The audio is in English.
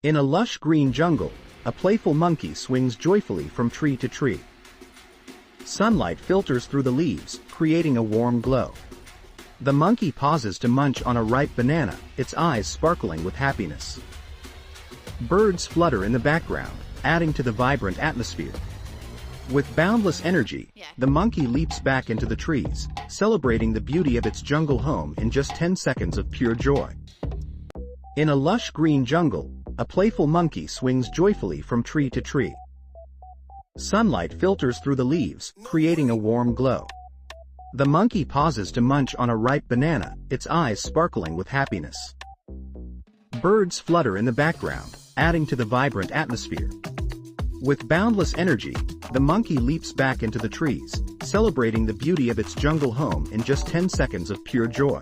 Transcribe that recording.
In a lush green jungle, a playful monkey swings joyfully from tree to tree. Sunlight filters through the leaves, creating a warm glow. The monkey pauses to munch on a ripe banana, its eyes sparkling with happiness. Birds flutter in the background, adding to the vibrant atmosphere. With boundless energy, the monkey leaps back into the trees, celebrating the beauty of its jungle home in just 10 seconds of pure joy. In a lush green jungle, a playful monkey swings joyfully from tree to tree. Sunlight filters through the leaves, creating a warm glow. The monkey pauses to munch on a ripe banana, its eyes sparkling with happiness. Birds flutter in the background, adding to the vibrant atmosphere. With boundless energy, the monkey leaps back into the trees, celebrating the beauty of its jungle home in just 10 seconds of pure joy.